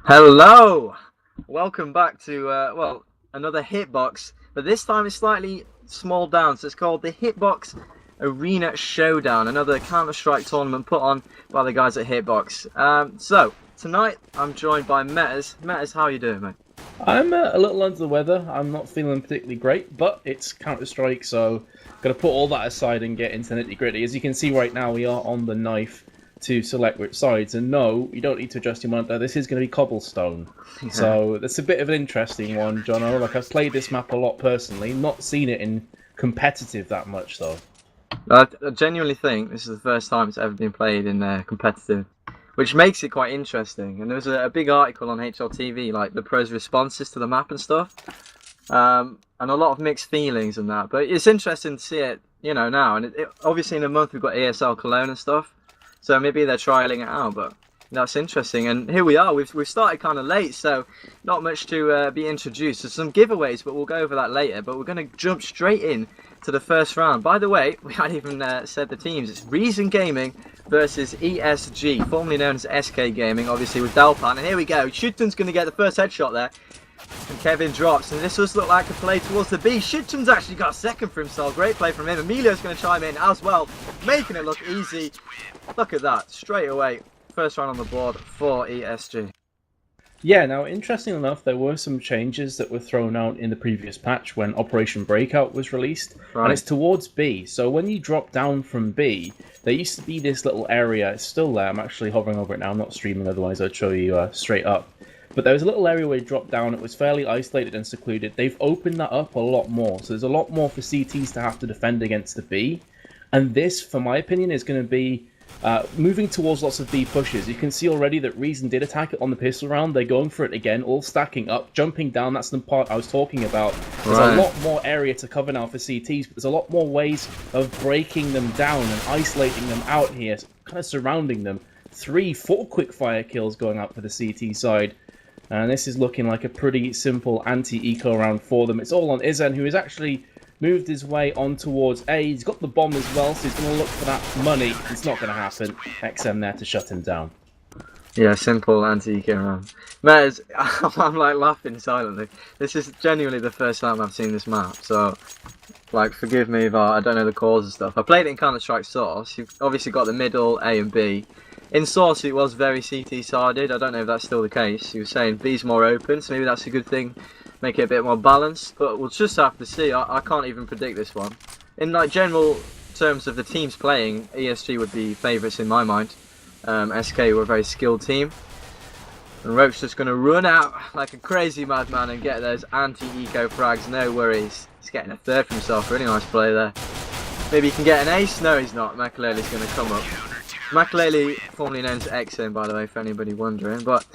Hello! Welcome back to, another Hitbox, but this time it's slightly small down, so it's called the Hitbox Arena Showdown, another Counter-Strike tournament put on by the guys at Hitbox. So, tonight I'm joined by Metas. Metas, how are you doing, mate? I'm a little under the weather. I'm not feeling particularly great, but it's Counter-Strike, so got to put all that aside and get into nitty-gritty. As you can see right now, we are on the knife to select which sides, and no, you don't need to adjust your monitor. This is going to be cobblestone, so that's a bit of an interesting one, Jono. Like, I've played this map a lot personally, not seen it in competitive that much though. I genuinely think this is the first time it's ever been played in competitive, which makes it quite interesting. And there was a big article on HLTV, like the pros' responses to the map and stuff, and a lot of mixed feelings and that. But it's interesting to see it, now. And obviously in a month we've got ESL Cologne and stuff, so maybe they're trialing it out. But that's interesting. And here we are. We've started kind of late, so not much to be introduced. There's some giveaways, but we'll go over that later. But we're going to jump straight in to the first round. By the way, we hadn't even said the teams. It's Reason Gaming versus ESG, formerly known as SK Gaming, obviously with Delpan. And here we go. Shooton's going to get the first headshot there. And Kevin drops. And this does look like a play towards the B. Shooton's actually got a second for himself. Great play from him. Emilio's going to chime in as well, making it look easy. Look at that. Straight away. First round on the board for ESG. Yeah, now, interesting enough, there were some changes that were thrown out in the previous patch when Operation Breakout was released, and it's towards B. So when you drop down from B, there used to be this little area. It's still there. I'm actually hovering over it now. I'm not streaming, otherwise I'd show you straight up. But there was a little area where you dropped down. It was fairly isolated and secluded. They've opened that up a lot more. So there's a lot more for CTs to have to defend against the B. And this, for my opinion, is going to be moving towards lots of B pushes. You can see already that Reason did attack it on the pistol round. They're going for it again, all stacking up, jumping down. That's the part I was talking about. There's a lot more area to cover now for CTs, but there's a lot more ways of breaking them down and isolating them out here, kind of surrounding them. 3-4 quick fire kills going up for the CT side. And this is looking like a pretty simple anti-eco round for them. It's all on Izen, who is actually moved his way on towards A. He's got the bomb as well, so he's going to look for that money. It's not going to happen. XM there to shut him down. Yeah, simple anti-eco round. Matt, I'm like laughing silently. This is genuinely the first time I've seen this map, so like forgive me if I don't know the cause and stuff. I played it in Counter-Strike Source. You've obviously got the middle, A and B. In Source it was very CT-sided. I don't know if that's still the case. You were saying B's more open, so maybe that's a good thing. Make it a bit more balanced, but we'll just have to see. I can't even predict this one. In like general terms of the teams playing, ESG would be favourites in my mind. SK were a very skilled team. And Rope's just going to run out like a crazy madman and get those anti-eco frags, no worries. He's getting a third for himself, really nice play there. Maybe he can get an ace? No, he's not. Makalele's going to come up. Makalele, formerly known as XM, by the way, for anybody wondering. But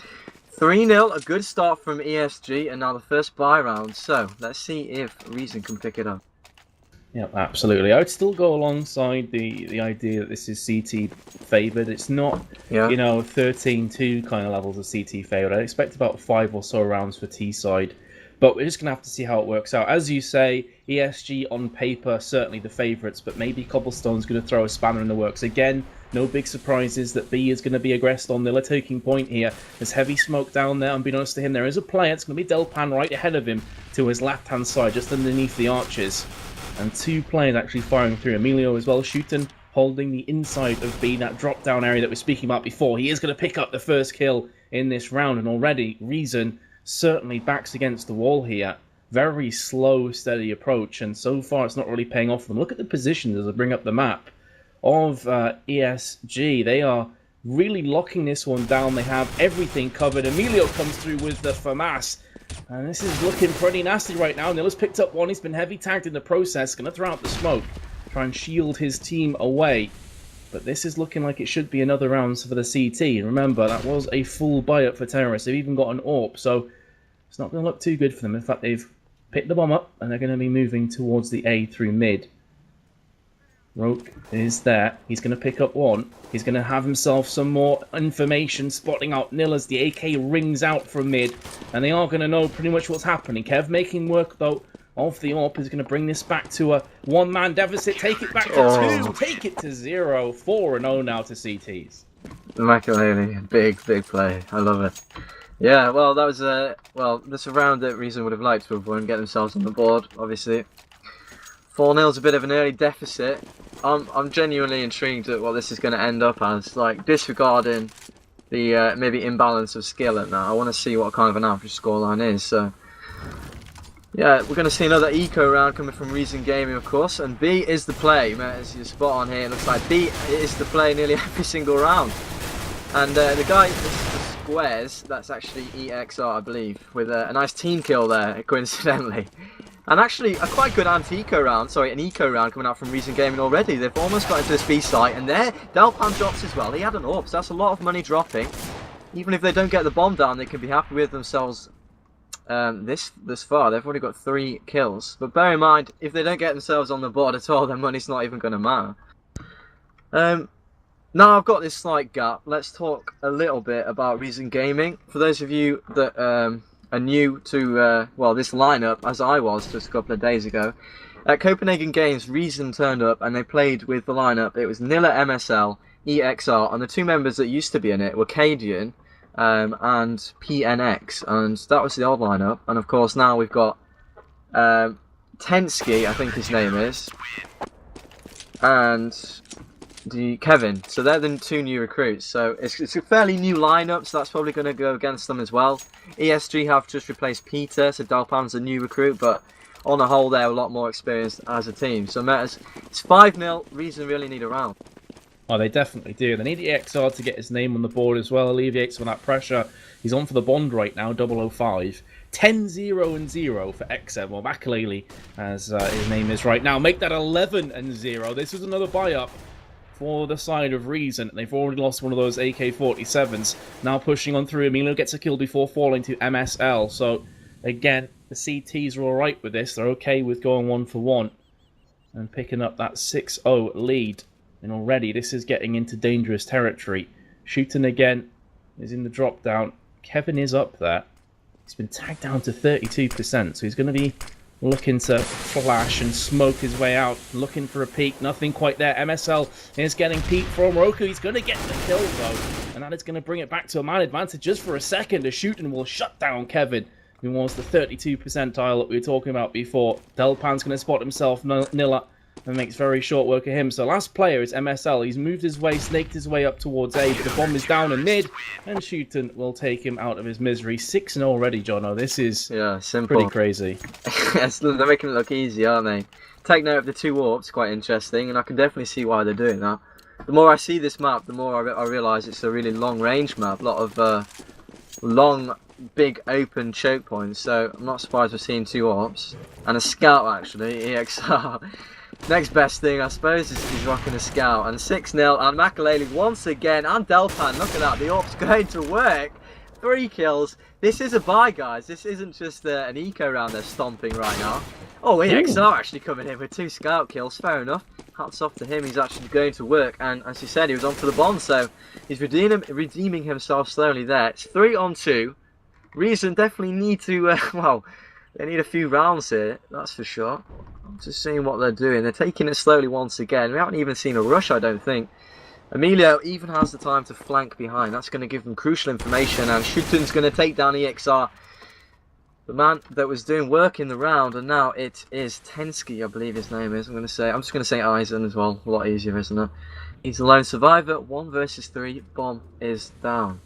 3-0, a good start from ESG, and now the first buy round. So, let's see if Reason can pick it up. Yeah, absolutely. I would still go alongside the idea that this is CT favoured. It's not, 13-2 kind of levels of CT favoured. I expect about 5 or so rounds for T side. But we're just going to have to see how it works out. As you say, ESG on paper, certainly the favourites, but maybe Cobblestone's going to throw a spanner in the works. Again, no big surprises that B is going to be aggressed on the taking point here. There's heavy smoke down there. Unbeknownst to him, there is a player. It's going to be Delpan right ahead of him to his left-hand side, just underneath the arches. And 2 players actually firing through. Emilio as well, shooting, holding the inside of B, that drop-down area that we were speaking about before. He is going to pick up the first kill in this round, and already Reason certainly backs against the wall here. Very slow, steady approach, and so far it's not really paying off for them. Look at the positions as I bring up the map of ESG. They are really locking this one down. They have everything covered. Emilio comes through with the FAMAS, and this is looking pretty nasty right now. Nilla's picked up one. He's been heavy tagged in the process. Going to throw out the smoke, try and shield his team away. But this is looking like it should be another round for the CT. And remember, that was a full buy-up for Terrorists. They've even got an AWP, so it's not going to look too good for them. In fact, they've picked the bomb up, and they're going to be moving towards the A through mid. Roke is there. He's going to pick up one. He's going to have himself some more information, spotting out Nil as the AK rings out from mid. And they are going to know pretty much what's happening. Kev making work, though, of the AWP is going to bring this back to a one-man deficit. Take it back to 2. Take it to 0. 4-0 now to CTs. Makalele, big play. I love it. Yeah, well, that was well, that's a round that Reason would have liked to have won, get themselves on the board, obviously. 4-0's a bit of an early deficit. I'm genuinely intrigued at what this is going to end up as, like, disregarding the maybe imbalance of skill at that. I want to see what kind of an average scoreline is, so... Yeah, we're going to see another eco round coming from Reason Gaming, of course, and B is the play, mate, as you're spot on here. It looks like B is the play nearly every single round. And the guy, this is the Squares, that's actually EXR, I believe, with a nice team kill there, coincidentally. And actually, a quite good anti-eco round, sorry, an eco round coming out from Reason Gaming already. They've almost got into this B site, and there, Delpan drops as well. He had an AWP, so that's a lot of money dropping. Even if they don't get the bomb down, they can be happy with themselves this far. They've already got 3 kills. But bear in mind, if they don't get themselves on the board at all, their money's not even going to matter. Now I've got this slight gap, let's talk a little bit about Reason Gaming. For those of you that are new to, well, this lineup, as I was just a couple of days ago, at Copenhagen Games, Reason turned up and they played with the lineup. It was Nilla MSL, EXR, and the 2 members that used to be in it were Cadian and PNX, and that was the old lineup. And of course now we've got Tensky, I think his name is, and Kevin. So they're the 2 new recruits. So it's a fairly new lineup, so that's probably going to go against them as well. ESG have just replaced Peter, so Dalpan's a new recruit, but on the whole they're a lot more experienced as a team. So it's 5-0, Reason really need a round. Oh, they definitely do. They need the EXR to get his name on the board as well, alleviate some of that pressure. He's on for the bond right now, 005. 10-0-0 for XM, or Makalele, as his name is right now. Make that 11-0. This was another buy-up for the side of Reason. They've already lost one of those AK-47s. Now pushing on through. Emilio gets a kill before falling to MSL. So, again, the CTs are alright with this. They're okay with going 1-for-1 and picking up that 6-0 lead. And already this is getting into dangerous territory. Shooting again is in the drop down. Kevin is up there. He's been tagged down to 32%, so he's going to be looking to flash and smoke his way out, looking for a peek. Nothing quite there. MSL is getting peek from Roku. He's going to get the kill, though, and that is going to bring it back to a man advantage just for a second. A shooting will shut down Kevin, who was the 32 percentile that we were talking about before. Delpan's going to spot himself, Nilla, and makes very short work of him. So last player is MSL. He's moved his way, snaked his way up towards A, but the bomb is down in mid, and Shooten will take him out of his misery. 6-0 already, Jono. This is simple. Pretty crazy. Yes, they're making it look easy, aren't they? Take note of the 2 warps, quite interesting, and I can definitely see why they're doing that. The more I see this map, the more I realise it's a really long range map. A lot of long, big open choke points, so I'm not surprised we're seeing 2 warps. And a scout, actually, EXR. Next best thing, I suppose, is he's rocking a scout. And 6-0, and Makalele once again, and Delpan, look at that, the AWP's going to work. 3 kills. This is a buy, guys. This isn't just an eco round they're stomping right now. Oh, EXR actually coming in with 2 scout kills, fair enough. Hats off to him, he's actually going to work. And as you said, he was on for the bond, so he's redeeming himself slowly there. It's 3-on-2. Reason definitely need to, well, they need a few rounds here, that's for sure. I'm just seeing what they're doing. They're taking it slowly once again. We haven't even seen a rush, I don't think. Emilio even has the time to flank behind. That's going to give them crucial information. And Shuten's going to take down EXR, the man that was doing work in the round. And now it is Tensky, I believe his name is. I'm just going to say Eisen as well. A lot easier, isn't it? He's a lone survivor. 1 versus 3. Bomb is down.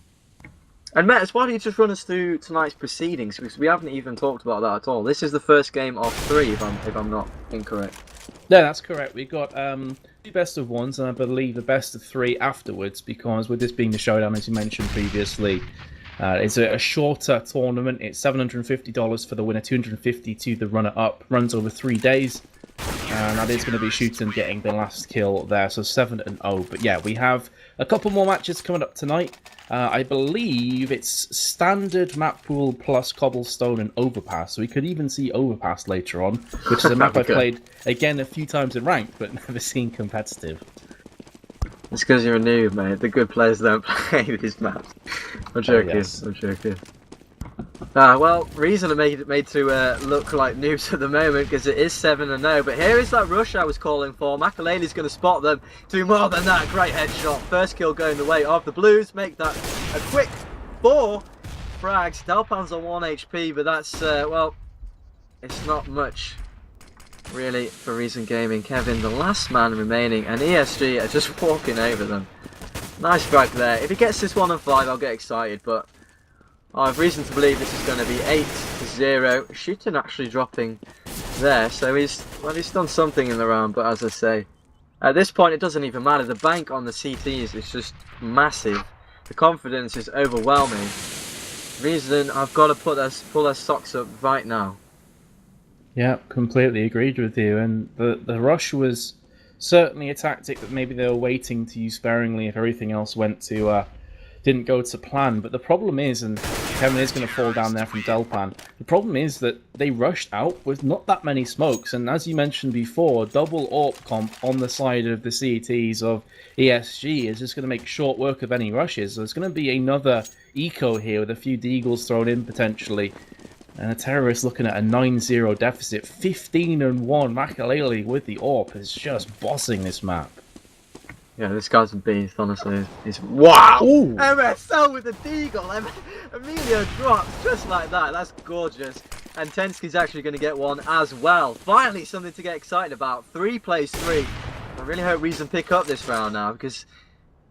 And Matt, why don't you just run us through tonight's proceedings, because we haven't even talked about that at all. This is the first game of 3, if I'm not incorrect. No, that's correct. We got 2 best of 1s, and I believe the best of 3 afterwards, because with this being the Showdown, as you mentioned previously, it's a shorter tournament. It's $750 for the winner, $250 to the runner-up. Runs over 3 days, and that is going to be Shooten getting the last kill there, so 7-0. But yeah, we have a couple more matches coming up tonight. I believe it's standard map pool plus cobblestone and overpass, so we could even see overpass later on, which is a map I've played again a few times in ranked, but never seen competitive. It's because you're a noob, mate. The good players don't play these maps. I'm joking. Oh, yes. I'm joking. Well, Reason are made to look like noobs at the moment, because it is 7-0, but here is that rush I was calling for. Makalele's going to spot them. Do more than that. Great headshot. First kill going the way of the Blues. Make that a quick 4. frags. Delpan's on 1 HP, but that's, well, it's not much, really, for Reason Gaming. Kevin, the last man remaining, and ESG are just walking over them. Nice frag there. If he gets this 1 and 5, I'll get excited, but I have reason to believe this is going to be 8-0. Shooting actually dropping there, so he's done something in the round, but as I say, at this point it doesn't even matter. The bank on the CTs is just massive. The confidence is overwhelming. Reason, I've got to pull their socks up right now. Yeah, completely agreed with you, and the rush was certainly a tactic that maybe they were waiting to use sparingly if everything else didn't go to plan. But the problem is, and Kevin is going to fall down there from Delpan, the problem is that they rushed out with not that many smokes, and as you mentioned before, double AWP comp on the side of the CTs of ESG is just going to make short work of any rushes. So there's going to be another eco here with a few deagles thrown in potentially, and a terrorist looking at a 9-0 deficit. 15-1. Makalele with the AWP is just bossing this map. Yeah, this guy's a beast, honestly. He's wow! Ooh. MSL with a deagle! Emilio drops just like that. That's gorgeous. And Tensky's actually going to get one as well. Finally, something to get excited about. 3 plays 3. I really hope Reason pick up this round now, because,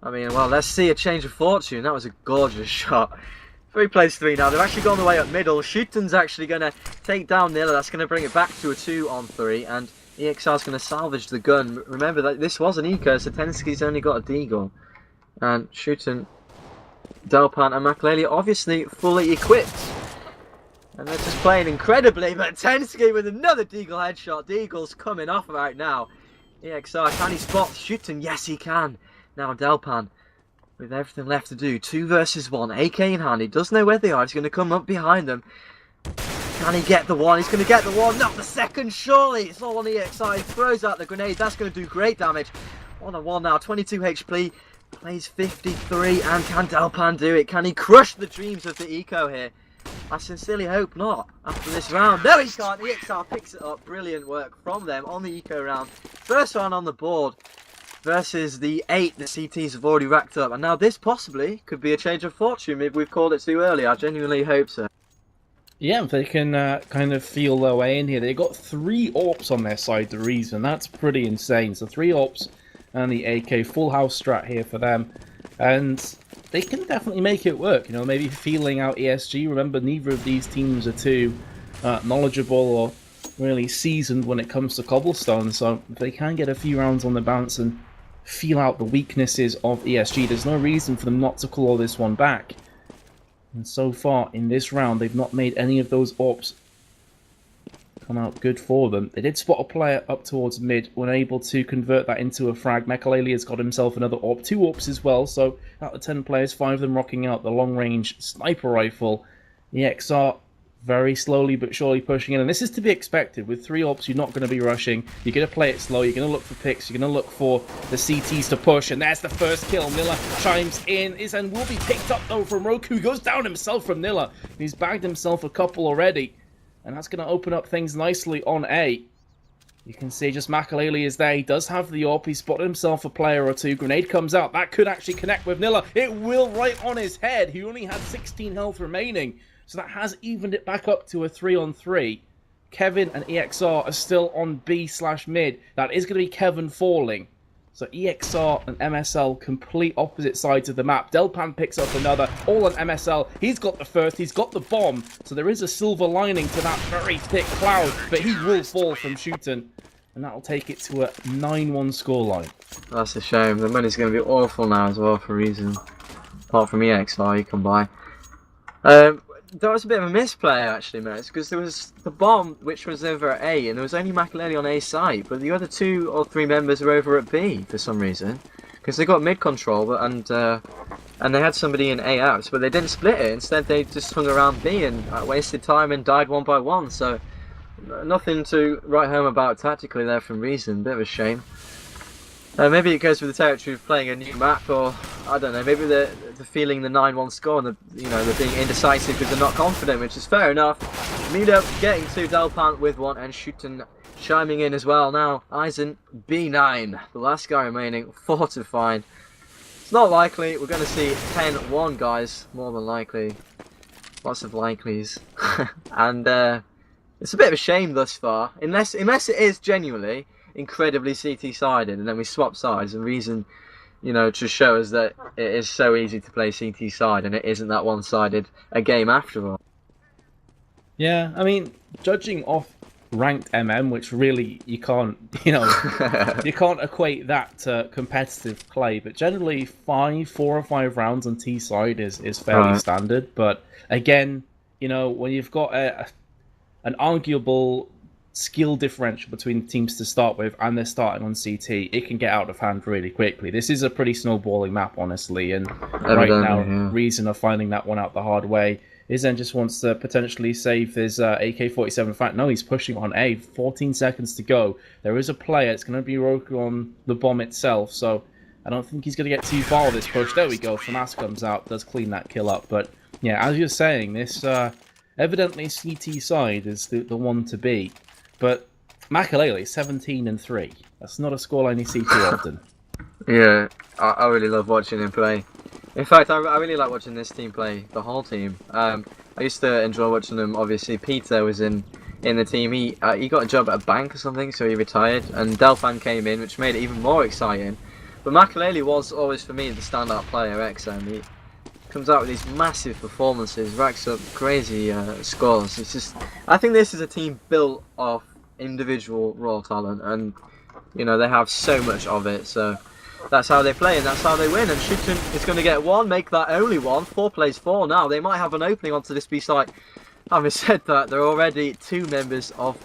I mean, well, let's see a change of fortune. That was a gorgeous shot. 3 plays 3 now. They've actually gone the way up middle. Schuten's actually going to take down Nilla. That's going to bring it back to a 2-on-3. And EXR's going to salvage the gun. Remember that this was an eco, so Tensky's only got a deagle. And Schuten, Delpan and Makalele obviously fully equipped. And they're just playing incredibly, but Tensky with another deagle headshot. Deagle's coming off right now. EXR, can he spot Schuten? Yes, he can. Now Delpan, with everything left to do, 2 versus 1, AK in hand. He does know where they are. He's going to come up behind them. Can he get the 1? He's going to get the 1, not the second, surely. It's all on EXR. He throws out the grenade. That's going to do great damage. 1-on-1 now, 22 HP. Plays 53, and can Delpan do it? Can he crush the dreams of the eco here? I sincerely hope not after this round. No, he can't. EXR picks it up. Brilliant work from them on the eco round. First round on the board versus the 8 the CTs have already racked up. And now this possibly could be a change of fortune. Maybe we've called it too early. I genuinely hope so. Yeah, if they can kind of feel their way in here. They've got 3 AWPs on their side, the Reason. That's pretty insane. So 3 AWPs and the AK. Full house strat here for them. And they can definitely make it work. You know, maybe feeling out ESG. Remember, neither of these teams are too knowledgeable or really seasoned when it comes to cobblestone. So if they can get a few rounds on the bounce and feel out the weaknesses of ESG, there's no reason for them not to claw this one back. And so far in this round, they've not made any of those AWPs come out good for them. They did spot a player up towards mid, when able to convert that into a frag. Makalele has got himself another AWP, 2 AWPs as well. So out of 10 players, 5 of them rocking out the long-range sniper rifle. EXR very slowly but surely pushing in, and this is to be expected. With 3 AWPs, you're not going to be rushing. You're going to play it slow. You're going to look for picks. You're going to look for the CTs to push, and there's the first kill. Nilla chimes in, and will be picked up though from Roku. He goes down himself from Nilla. He's bagged himself a couple already, and that's going to open up things nicely on A. You can see just Makalele is there. He does have the AWP. He spotted himself a player or 2. Grenade comes out. That could actually connect with Nilla. It will right on his head. He only had 16 health remaining. So that has evened it back up to a 3-on-3. Kevin and EXR are still on B/mid. That is going to be Kevin falling. So EXR and MSL, complete opposite sides of the map. Delpan picks up another, all on MSL. He's got the first, he's got the bomb. So there is a silver lining to that very thick cloud. But he will fall from Schuten. And that'll take it to a 9-1 scoreline. That's a shame. The money's going to be awful now as well for Reason. Apart from EXR, you can buy. That was a bit of a misplay actually, mates, because there was the bomb which was over at A, and there was only Makalele on A site, but the other 2 or 3 members were over at B for some reason, because they got mid control and they had somebody in A apps, but they didn't split it. Instead, they just hung around B and wasted time and died 1 by 1. So nothing to write home about tactically there from Reason. Bit of a shame. Maybe it goes with the territory of playing a new map, or I don't know. Maybe they're feeling the 9-1 score, and they're being indecisive because they're not confident, which is fair enough. Milo getting 2, Delpan with 1, and Schuten chiming in as well. Now Eisen B9, the last guy remaining, 4 to find. It's not likely. We're going to see 10-1, guys, more than likely. Lots of likelies. And it's a bit of a shame thus far. Unless it is genuinely incredibly CT-sided, and then we swap sides and reason, to show us that it is so easy to play CT side and it isn't that one-sided a game after all. Yeah, I mean, judging off ranked which really you can't, you can't equate that to competitive play, but generally 4 or 5 rounds on T side is fairly standard. But again, when you've got an arguable skill differential between teams to start with and they're starting on CT, it can get out of hand really quickly. This is a pretty snowballing map, honestly, and right now, reason of finding that one out the hard way is then just wants to potentially save his AK-47. In fact, no, he's pushing on A. 14 seconds to go. There is a player. It's going to be Roku on the bomb itself, so I don't think he's going to get too far with this push. There we go. FAMAS comes out, does clean that kill up. But yeah, as you're saying, this evidently CT side is the one to be. But Makalele, 17-3. That's not a scoreline you see too often. Yeah, I really love watching him play. In fact, I really like watching this team play, the whole team. I used to enjoy watching them. Obviously, Peter was in the team. He got a job at a bank or something, so he retired. And Delpan came in, which made it even more exciting. But Makalele was always, for me, the standout player, XM. He comes out with these massive performances, racks up crazy scores. It's just, I think this is a team built off individual raw talent, and they have so much of it. So that's how they play and that's how they win. And Shooten is going to get one, make that only one. 4 plays 4 now. They might have an opening onto this B site. Having said that, there are already 2 members of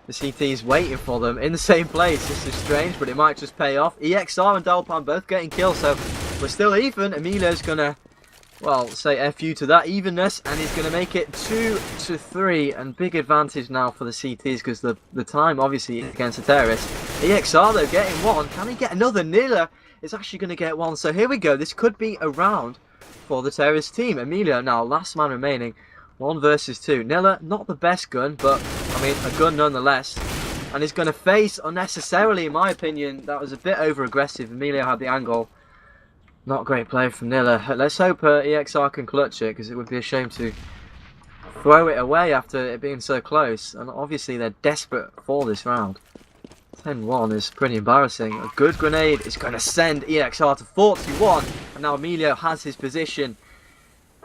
the CTs waiting for them in the same place. This is strange, but it might just pay off. EXR and Delpan both getting kills, so we're still even. Emilio's going to, well, say F you to that evenness, and he's going to make it 2-3, and big advantage now for the CTs because the time, obviously, against the terrorists. EXR, though, getting one. Can he get another? Nilla is actually going to get one. So here we go. This could be a round for the terrorist team. Emilio now, last man remaining. 1 versus 2. Nilla, not the best gun, but, I mean, a gun nonetheless. And he's going to face unnecessarily, in my opinion. That was a bit over-aggressive. Emilio had the angle. Not great play from Nilla. Let's hope EXR can clutch it, because it would be a shame to throw it away after it being so close. And obviously they're desperate for this round. 10-1 is pretty embarrassing. A good grenade is going to send EXR to 41. And now Emilio has his position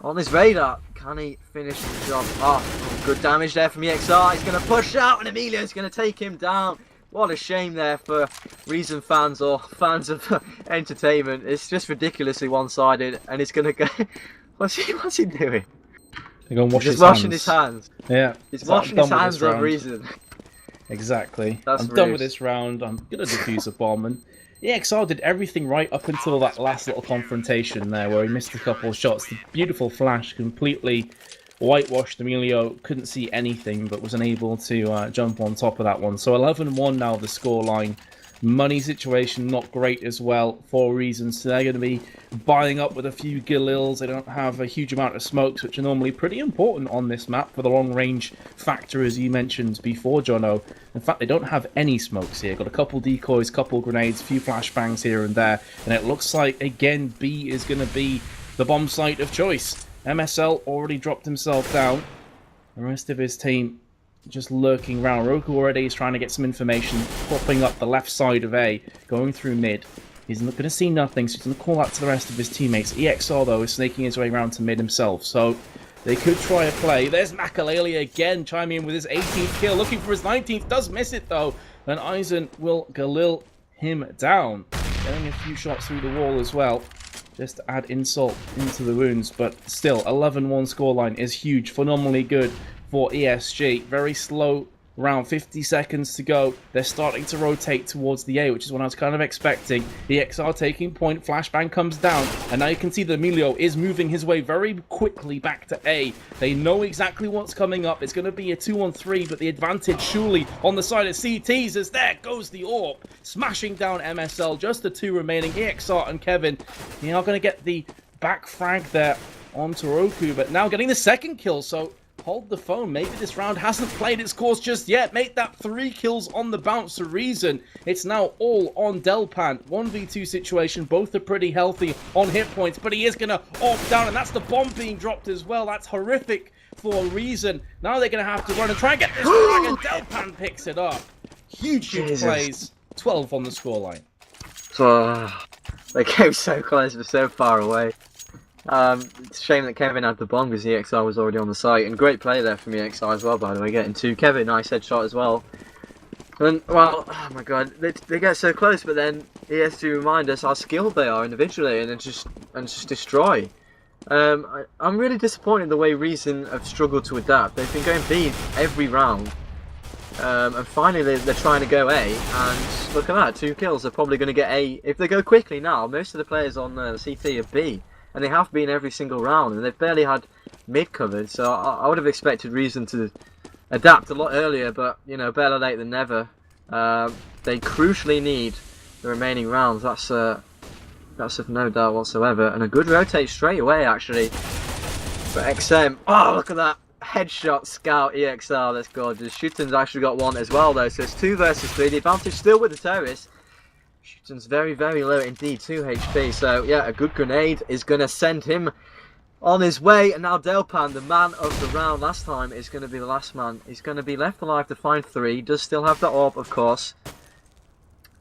on his radar. Can he finish the job off? Good damage there from EXR. He's going to push out and Emilio's going to take him down. What a shame there for Reason fans or fans of entertainment. It's just ridiculously one-sided, and he's going to go... What's he doing? He's going to wash his washing his hands. Yeah. He's washing his hands on Reason. Exactly. I'm done with this round. I'm going to defuse a bomb. And EXR did everything right up until that last little confrontation there where he missed a couple of shots. The beautiful flash completely whitewashed Emilio, couldn't see anything, but was unable to jump on top of that one. So 11-1 now, the scoreline. Money situation not great as well for reasons. So they're going to be buying up with a few Galils. They don't have a huge amount of smokes, which are normally pretty important on this map for the long-range factor, as you mentioned before, Jono. In fact, they don't have any smokes here. Got a couple decoys, couple grenades, a few flashbangs here and there. And it looks like, again, B is going to be the bomb site of choice. MSL already dropped himself down. The rest of his team just lurking around. Roku already is trying to get some information, popping up the left side of A, going through mid. He's not going to see nothing, so he's going to call out to the rest of his teammates. EXR, though, is snaking his way around to mid himself, so they could try a play. There's Makalele again, chiming in with his 18th kill, looking for his 19th, does miss it, though. And Eisen will Galil him down, getting a few shots through the wall as well, just to add insult into the wounds. But still, 11-1 scoreline is huge, phenomenally good for ESG. Very slow round, 50 seconds to go. They're starting to rotate towards the A, which is what I was kind of expecting. EXR taking point, flashbang comes down, and now you can see that Emilio is moving his way very quickly back to A. They know exactly what's coming up. It's going to be a 2-on-3, but the advantage surely on the side of CTs as there goes the AWP, smashing down MSL. Just the 2 remaining, EXR and Kevin. They are going to get the back frag there onto Roku, but now getting the second kill, so hold the phone. Maybe this round hasn't played its course just yet. Make that 3 kills on the bounce a reason. It's now all on Delpan. 1v2 situation. Both are pretty healthy on hit points, but he is going to opt down, and that's the bomb being dropped as well. That's horrific for a reason. Now they're going to have to run and try and get this frag, and Delpan picks it up. Huge plays. 12 on the scoreline. They came so close but so far away. It's a shame that Kevin had the bomb because EXR was already on the site. And great play there from EXR as well, by the way, getting 2. Kevin, nice headshot as well. And, well, oh my god, they get so close, but then ESG remind us how skilled they are individually and just destroy. I'm really disappointed in the way Reason have struggled to adapt. They've been going B every round. And finally they're trying to go A, and look at that, 2 kills. They're probably going to get A. If they go quickly now, most of the players on the CT are B, and they have been every single round, and they've barely had mid covered, so I would have expected Reason to adapt a lot earlier, but, you know, better late than never. They crucially need the remaining rounds, that's of no doubt whatsoever, and a good rotate straight away, actually, for XM. Oh, look at that! Headshot scout EXR, that's gorgeous. Shooten's actually got 1 as well though, so it's 2 versus 3. The advantage still with the terrorist. Shooten's very, very low indeed, 2 HP. So yeah, a good grenade is going to send him on his way. And now Delpan, the man of the round last time, is going to be the last man. He's going to be left alive to find 3. Does still have the orb, of course.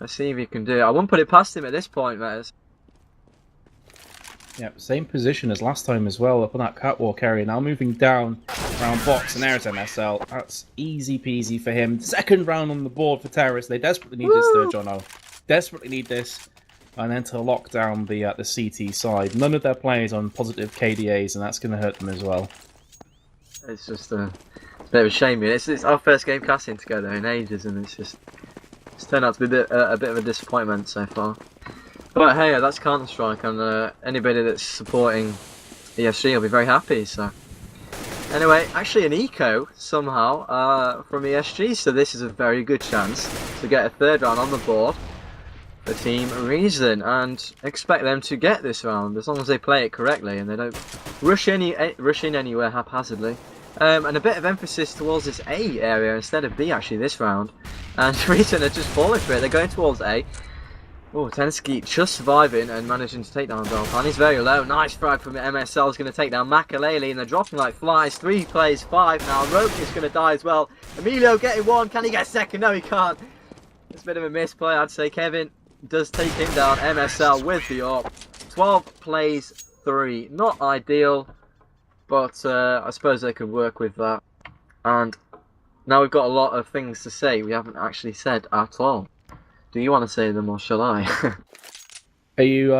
Let's see if he can do it. I wouldn't put it past him at this point, Metas. Yeah, same position as last time as well, up on that catwalk area. Now moving down around box, and there's MSL. That's easy peasy for him. Second round on the board for Terrorists. They desperately need this third, Jono. Desperately need this. And then to lock down the CT side. None of their players on positive KDAs, and that's going to hurt them as well. It's just a bit of a shame. It's our first game casting together in ages, and it's turned out to be a bit of a disappointment so far. But hey, that's Counter-Strike, and anybody that's supporting ESG will be very happy, so... Anyway, actually an eco, somehow, from ESG, so this is a very good chance to get a third round on the board for Team Reason, and expect them to get this round, as long as they play it correctly, and they don't rush in anywhere haphazardly. And a bit of emphasis towards this A area instead of B, actually, this round. And Reason are just falling for it, they're going towards A. Oh, Tensky just surviving and managing to take down Delpan. He's very low. Nice frag from MSL. Is going to take down Makalele, and they're dropping like flies. 3 plays 5 now. RO8 is going to die as well. Emilio getting 1. Can he get 2nd? No, he can't. It's a bit of a misplay, I'd say. Kevin does take him down. MSL with the AWP. 12 plays 3. Not ideal, but I suppose they could work with that. And now we've got a lot of things to say we haven't actually said at all. Do you want to say them, or shall I? Are you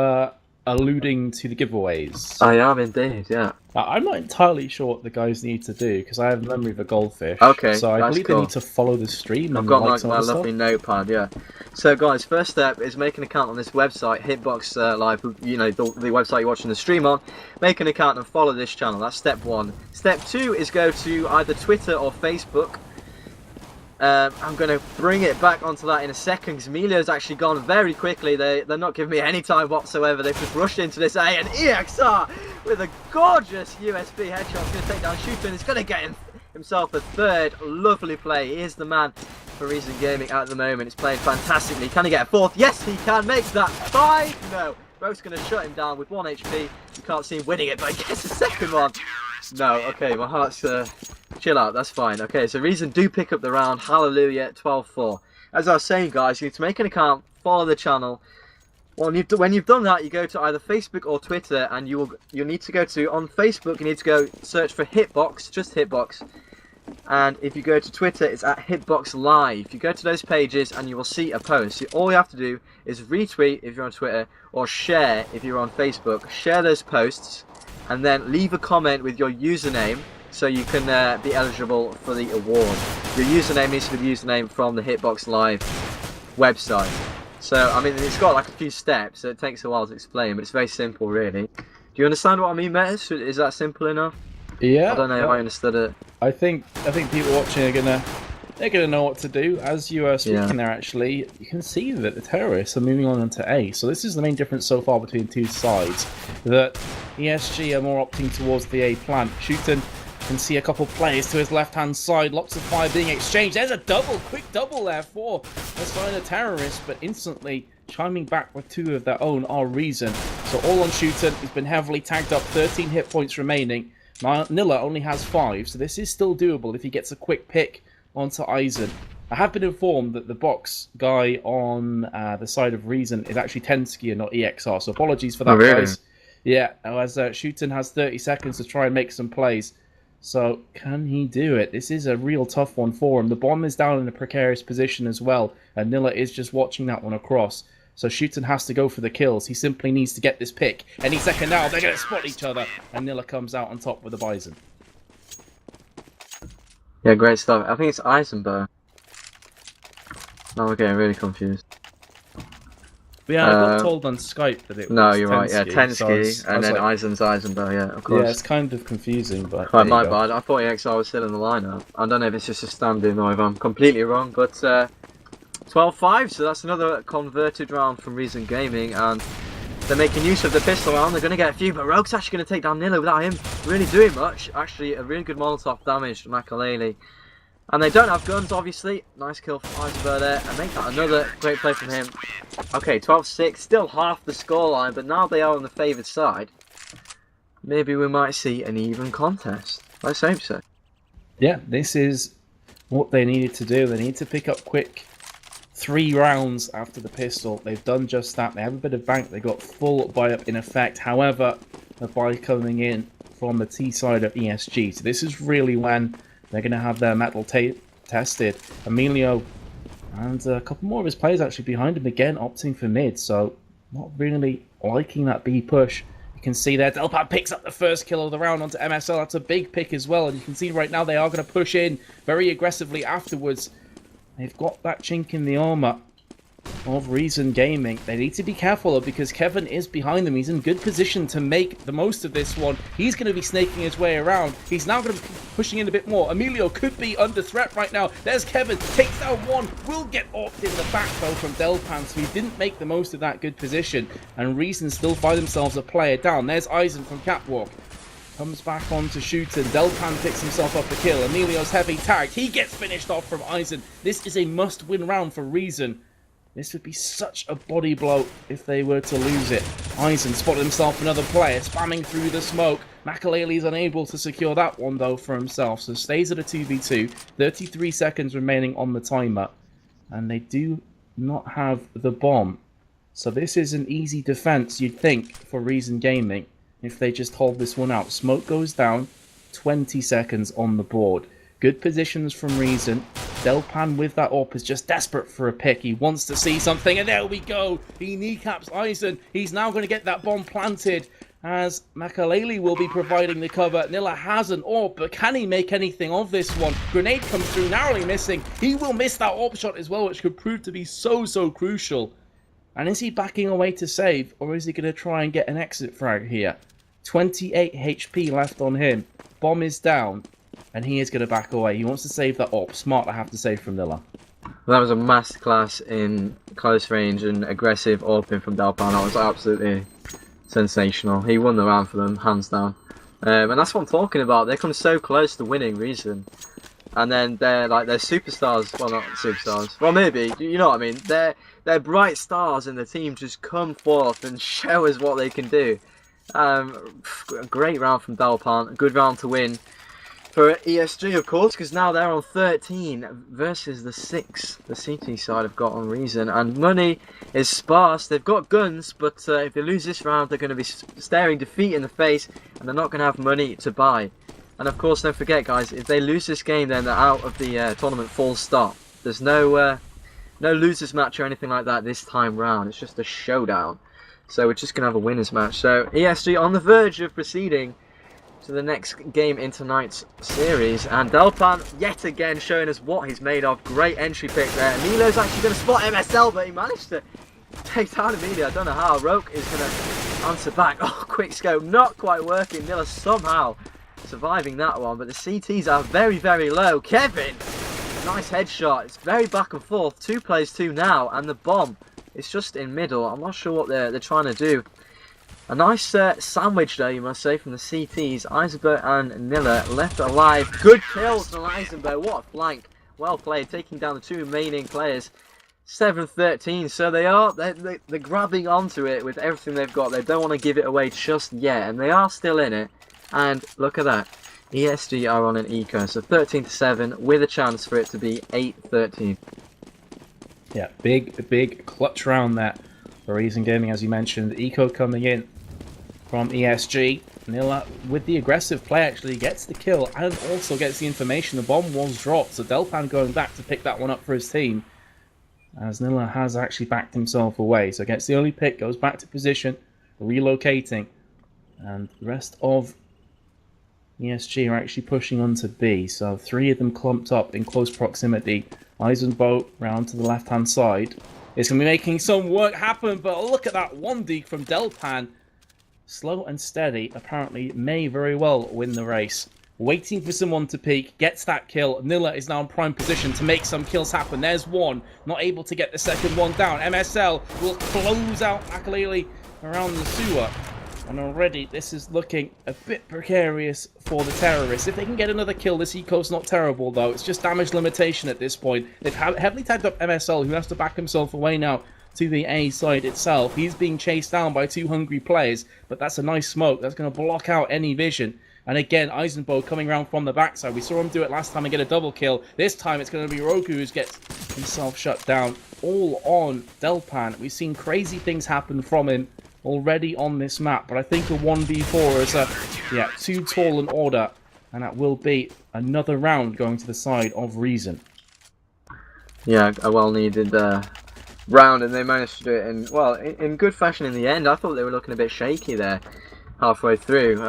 alluding to the giveaways? I am indeed, yeah. I'm not entirely sure what the guys need to do, because I have a memory of a goldfish. Okay, so I believe they need to follow the stream. I've got my lovely notepad, yeah. So guys, first step is make an account on this website, Hitbox Live, you know, the website you're watching the stream on. Make an account and follow this channel, that's step 1. Step 2 is go to either Twitter or Facebook. I'm going to bring it back onto that in a second, because Emilio's actually gone very quickly. They're not giving me any time whatsoever. They've just rushed into this A, and EXR with a gorgeous USB headshot is going to take down Shooter, and he's going to get himself a 3rd. Lovely play. He is the man for Reason Gaming at the moment. He's playing fantastically. Can he get a 4th? Yes, he can. Makes that 5. No. Both's going to shut him down with 1 HP. You can't see him winning it, but he gets a 2nd one. No, okay, my heart's... chill out, that's fine. Okay, so Reason do pick up the round. Hallelujah, 12-4. As I was saying, guys, you need to make an account, follow the channel. When you've done that, you go to either Facebook or Twitter, and you'll need to go to, on Facebook, you need to go search for Hitbox, just Hitbox. And if you go to Twitter, it's at Hitbox Live. You go to those pages, and you will see a post. So all you have to do is retweet if you're on Twitter, or share if you're on Facebook. Share those posts, and then leave a comment with your username, so you can be eligible for the award. Your username needs to be the username from the Hitbox Live website. So, I mean, it's got like a few steps, so it takes a while to explain, but it's very simple, really. Do you understand what I mean, Metas? Is that simple enough? Yeah. I don't know if I understood it. I think people watching they're gonna know what to do. As you are speaking there, actually, you can see that the terrorists are moving on into A. So this is the main difference so far between two sides. That ESG are more opting towards the A plant. Shooting can see a couple players to his left-hand side. Lots of fire being exchanged. There's a quick double there for the terrorists, but instantly chiming back with 2 of their own are Reason. So all on Shooter. He's been heavily tagged up. 13 hit points remaining. Now, Nilla only has 5, so this is still doable if he gets a quick pick onto Eisen. I have been informed that the box guy on the side of Reason is actually Tensky and not EXR, so apologies for that, guys. Yeah, as Shooten has 30 seconds to try and make some plays. So, can he do it? This is a real tough one for him. The bomb is down in a precarious position as well, and Nilla is just watching that one across. So Shooten has to go for the kills. He simply needs to get this pick. Any second now, they're going to spot each other, and Nilla comes out on top with the Bison. Yeah, great stuff. I think it's Eisenberg. Now we're getting really confused. Yeah, I got told on Skype that it was No, you're Tensky, right, yeah, Tensky, so and then like, Eisen's Eisenberg, yeah, of course. Yeah, it's kind of confusing, but Quite my bad, I thought EXR was still in the lineup. I don't know if it's just a stand-in or if I'm completely wrong, but 12-5, so that's another converted round from Reason Gaming, and they're making use of the pistol round. They're going to get a few, but Rogue's actually going to take down Nilla without him really doing much. Actually, a really good Molotov damage to Makalele. And they don't have guns, obviously. Nice kill from Eisenberg there, and make that another great play from him. Okay, 12-6, still half the scoreline, but now they are on the favoured side. Maybe we might see an even contest. Let's hope so. Yeah, this is what they needed to do. They need to pick up quick 3 rounds after the pistol. They've done just that. They have a bit of bank. They got full buy-up in effect. However, the buy coming in from the T side of ESG. So this is really when they're going to have their metal tested. Emilio and a couple more of his players actually behind him again, opting for mid. So not really liking that B push. You can see there, Delpan picks up the first kill of the round onto MSL. That's a big pick as well. And you can see right now they are going to push in very aggressively afterwards. They've got that chink in the armor of Reason Gaming. They need to be careful because Kevin is behind them. He's in good position to make the most of this one. He's going to be snaking his way around. He's now going to be pushing in a bit more. Emilio could be under threat right now. There's Kevin, takes down one, will get off in the back though from Delpan, so he didn't make the most of that good position. And Reason still find themselves a player down. There's Eisen from Catwalk. Comes back on to Shooten. Delpan picks himself up a kill. Emilio's heavy tagged. He gets finished off from Eisen. This is a must-win round for Reason. This would be such a body blow if they were to lose it. Eisen spotted himself another player, spamming through the smoke. Makalele's unable to secure that one, though, for himself. So stays at a 2v2. 33 seconds remaining on the timer. And they do not have the bomb. So this is an easy defense, you'd think, for Reason Gaming, if they just hold this one out. Smoke goes down. 20 seconds on the board. Good positions from Reason. Delpan with that AWP is just desperate for a pick. He wants to see something, and there we go. He kneecaps Eisen. He's now going to get that bomb planted as Makalele will be providing the cover. Nilla has an AWP, but can he make anything of this one? Grenade comes through, narrowly missing. He will miss that AWP shot as well, which could prove to be so crucial. And is he backing away to save, or is he going to try and get an exit frag here? 28 HP left on him. Bomb is down. And he is going to back away. He wants to save that AWP. Smart, I have to say, from Nilla. Well, that was a masterclass in close range and aggressive AWPing from Delpan. That was absolutely sensational. He won the round for them, hands down. And that's what I'm talking about. They come so close to winning Reason. And then they're superstars. Well, not superstars. Well, maybe. You know what I mean? They're bright stars in the team just come forth and show us what they can do. A great round from Delpan. A good round to win for ESG, of course, because now they're on 13 versus the 6 the CT side have got on Reason, and money is sparse. They've got guns, but if they lose this round, they're going to be staring defeat in the face, and they're not going to have money to buy. And of course, don't forget, guys, if they lose this game, then they're out of the tournament full stop. There's no losers match or anything like that this time round. It's just a showdown. So we're just going to have a winners match. So ESG on the verge of proceeding to the next game in tonight's series, and Delpan yet again showing us what he's made of. Great entry pick there. Emilio's actually going to spot MSL, but he managed to take down Emilio. I don't know how. Roke is going to answer back. Oh, quick scope, not quite working. Nilla somehow surviving that one, but the CTs are very low. Kevin, nice headshot. It's very back and forth. 2 plays 2 now, and the bomb is just in middle. I'm not sure what they're trying to do. A nice sandwich there, you must say, from the CTs. Eisenberg and Nilla left alive. Good kills from Eisenberg. What a flank. Well played, taking down the 2 remaining players. 7-13. So they're grabbing onto it with everything they've got. They don't want to give it away just yet, and they are still in it. And look at that. ESG are on an eco, so 13-7 with a chance for it to be 8-13. Yeah, big clutch round there for Reason Gaming, as you mentioned. Eco coming in from ESG. Nilla, with the aggressive play, actually gets the kill and also gets the information. The bomb was dropped, so Delpan going back to pick that one up for his team, as Nilla has actually backed himself away. So gets the early pick, goes back to position, relocating, and the rest of ESG are actually pushing onto B. So 3 of them clumped up in close proximity. Eisenboat round to the left-hand side. It's going to be making some work happen, but look at that 1D from Delpan. Slow and steady, apparently may very well win the race. Waiting for someone to peek, gets that kill. Nilla is now in prime position to make some kills happen. There's one, not able to get the second one down. MSL will close out Makalele around the sewer. And already this is looking a bit precarious for the terrorists. If they can get another kill, this eco's not terrible though. It's just damage limitation at this point. They've heavily tagged up MSL, who has to back himself away now to the A side itself. He's being chased down by 2 hungry players, but that's a nice smoke. That's going to block out any vision. And again, Eisenbow coming around from the backside. We saw him do it last time and get a double kill. This time it's going to be Roku who gets himself shut down. All on Delpan. We've seen crazy things happen from him already on this map, but I think a 1v4 is too tall an order, and that will be another round going to the side of Reason. Yeah, a well-needed round, and they managed to do it in good fashion in the end. I thought they were looking a bit shaky there halfway through.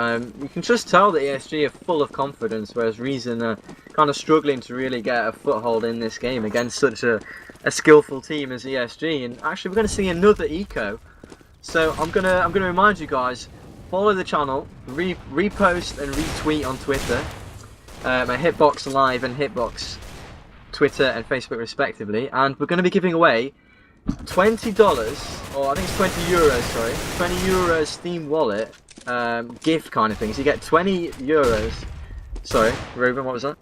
You can just tell that ESG are full of confidence, whereas Reason are kind of struggling to really get a foothold in this game against such a skillful team as ESG. And actually, we're going to see another eco. So I'm gonna remind you guys, follow the channel, repost and retweet on Twitter, my Hitbox Live and Hitbox Twitter and Facebook respectively, and we're going to be giving away $20, or I think it's 20 euros, sorry, 20 euros Steam Wallet gift kind of thing. So you get 20 euros. Sorry, Ruben, what was that?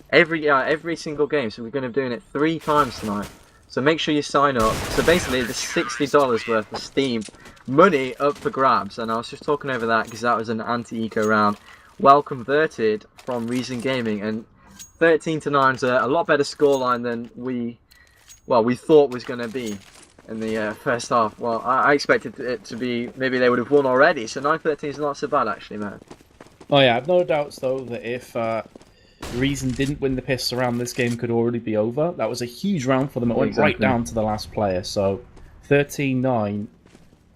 Every single game. So we're going to be doing it 3 times tonight. So make sure you sign up. So basically, there's $60 worth of Steam money up for grabs. And I was just talking over that because that was an anti-eco round. Well converted from Reason Gaming. And 13-9 is a lot better scoreline than we thought was going to be in the first half. Well, I expected it to be, maybe they would have won already. So 9-13 is not so bad, actually, man. Oh yeah, I've no doubts, though, that if Reason didn't win the piss around, this game could already be over. That was a huge round for them. It went right down to the last player. So 13-9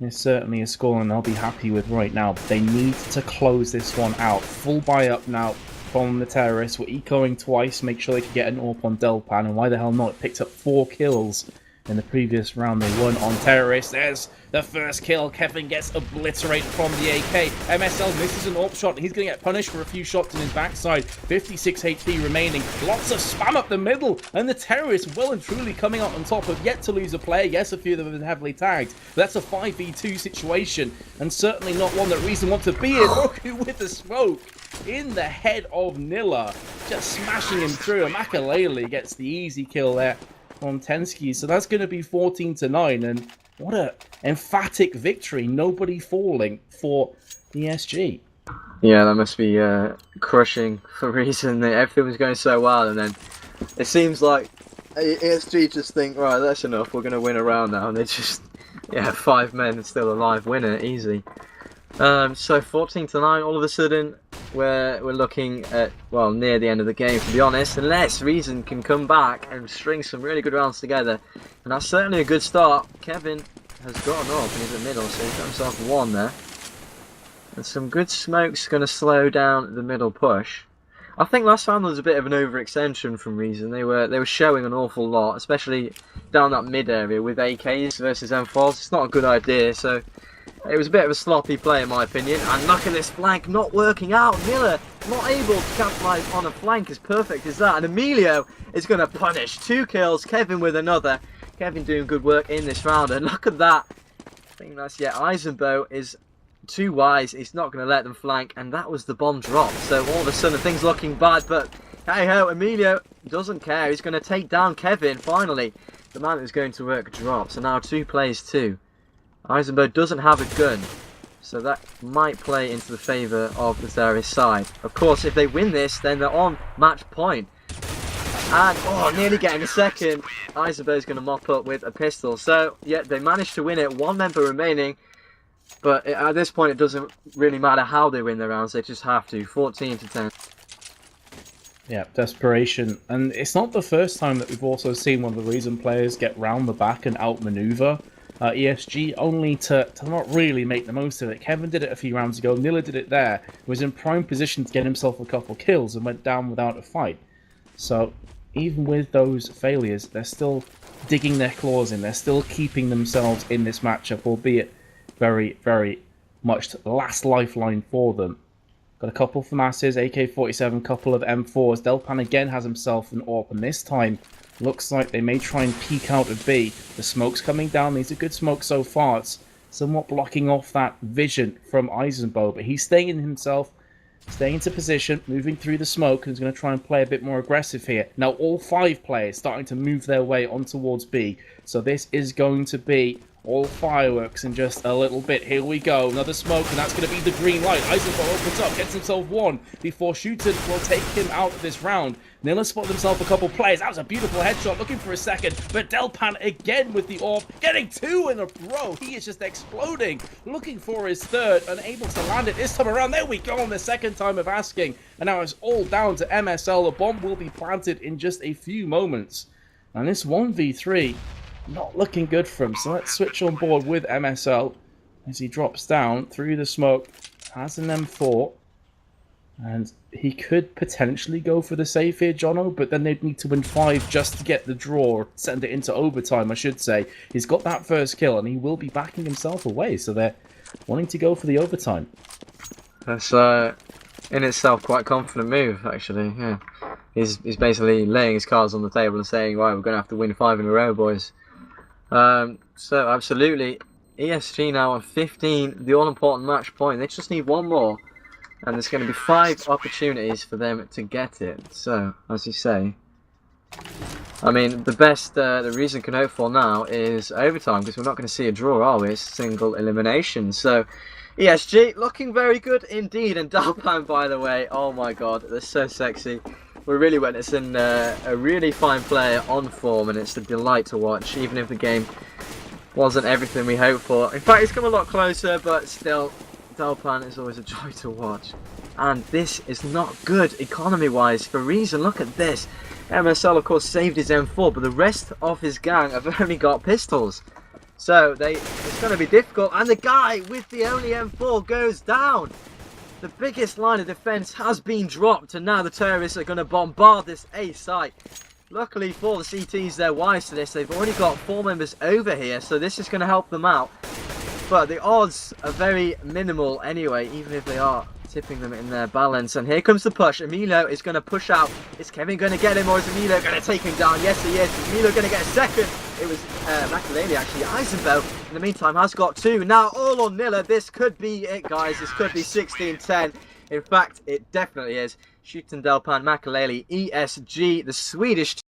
is certainly a score and I'll be happy with right now. But they need to close this one out. Full buy up now from the terrorists. We're ecoing twice, make sure they can get an AWP on Delpan. And why the hell not? It picked up 4 kills in the previous round. They won on terrorists. There's the first kill. Kevin gets obliterated from the AK. MSL misses an AWP shot. He's going to get punished for a few shots in his backside. 56 HP remaining. Lots of spam up the middle. And the terrorists well and truly coming out on top, of yet to lose a player. Yes, a few of them have been heavily tagged. But that's a 5v2 situation. And certainly not one that Reason want to be in. Roku with the smoke in the head of Nilla. Just smashing him through. And Makalele gets the easy kill there from Tensky. So that's going to be 14-9, and what a emphatic victory. Nobody falling for ESG. Yeah, that must be crushing for Reason. Everything was going so well, and then it seems like ESG just think, right, that's enough, we're going to win a round now, and they just, 5 men still alive, winner, easy. So 14-9, all of a sudden we're looking at, well, near the end of the game, to be honest, unless Reason can come back and string some really good rounds together, and that's certainly a good start. Kevin has gotten up and he's in the middle, so he's got himself 1 there, and some good smoke's going to slow down the middle push. I think last time there was a bit of an overextension from Reason. They were showing an awful lot, especially down that mid area with AKs versus M4s. It's not a good idea, so it was a bit of a sloppy play in my opinion. And look at this flank not working out. Miller not able to capitalize on a flank as perfect as that. And Emilio is going to punish. 2 kills, Kevin with another. Kevin doing good work in this round. And look at that. I think that's, Eisenbow is too wise. He's not going to let them flank. And that was the bomb drop. So all of a sudden things looking bad. But hey ho, Emilio doesn't care. He's going to take down Kevin finally. The man who's going to work drops. So now 2 plays 2. Eisenberg doesn't have a gun, So that might play into the favour of the terrorist side. Of course, if they win this, then they're on match point. And, oh, nearly getting a second. Eisenberg's going to mop up with a pistol. So, yeah, they managed to win it. One member remaining. But at this point, it doesn't really matter how they win the rounds. They just have to. 14-10. Yeah, desperation. And it's not the first time that we've also seen one of the Reason players get round the back and outmaneuver ESG, only to not really make the most of it. Kevin did it a few rounds ago. Nilla did it there. He was in prime position to get himself a couple kills and went down without a fight. So even with those failures, they're still digging their claws in. They're still keeping themselves in this matchup, albeit very, very much the last lifeline for them. Got a couple of FAMASs, AK-47, couple of M4s. Delpan again has himself an AWP, and this time looks like they may try and peek out of B. The smoke's coming down. These are good smokes so far. It's somewhat blocking off that vision from Eisenberg, but he's staying in himself, staying into position, moving through the smoke, and is going to try and play a bit more aggressive here. Now all 5 players starting to move their way on towards B, so this is going to be all fireworks in just a little bit. Here we go, another smoke, and that's going to be the green light. Eisenberg opens up, gets himself one before Shooter will take him out of this round. Nilla spotted himself a couple plays. That was a beautiful headshot, looking for a second, but Delpan again with the AWP, getting 2 in a row. He is just exploding, looking for his third, unable to land it this time around. There we go on the second time of asking, and now it's all down to MSL. The bomb will be planted in just a few moments, and this 1v3 not looking good for him. So let's switch on board with MSL as he drops down through the smoke, has an M4, and he could potentially go for the save here, Jono, but then they'd need to win 5 just to get the draw, send it into overtime, I should say. He's got that first kill, and he will be backing himself away, so they're wanting to go for the overtime. That's in itself quite a confident move, actually, yeah. He's basically laying his cards on the table and saying, right, we're going to have to win 5 in a row, boys. So absolutely, ESG now on 15, the all-important match point. They just need one more, and there's going to be 5 opportunities for them to get it. So, as you say, I mean, the best the Reason can hope for now is overtime, because we're not going to see a draw, are we? It's single elimination. So, ESG looking very good indeed, and Dalpan, by the way, oh my god, they're so sexy. We're really witnessing a really fine player on form, and it's a delight to watch, even if the game wasn't everything we hoped for. In fact, it's come a lot closer, but still, Delpan is always a joy to watch. And this is not good economy-wise for Reason. Look at this. MSL, of course, saved his M4, but the rest of his gang have only got pistols. So it's going to be difficult, and the guy with the only M4 goes down. The biggest line of defence has been dropped, and now the terrorists are going to bombard this A site. Luckily for the CTs, they're wise to this. They've already got 4 members over here, so this is going to help them out. But the odds are very minimal anyway, even if they are tipping them in their balance. And here comes the push. Emilio is going to push out. Is Kevin going to get him, or is Emilio going to take him down? Yes, he is. Is Emilio going to get a second? It was Makaleli, actually. Eisenberg, in the meantime, has got 2. Now, all on Nilla. This could be it, guys. This could be 16-10. In fact, it definitely is. Shooting Delpan, Makaleli, ESG, the Swedish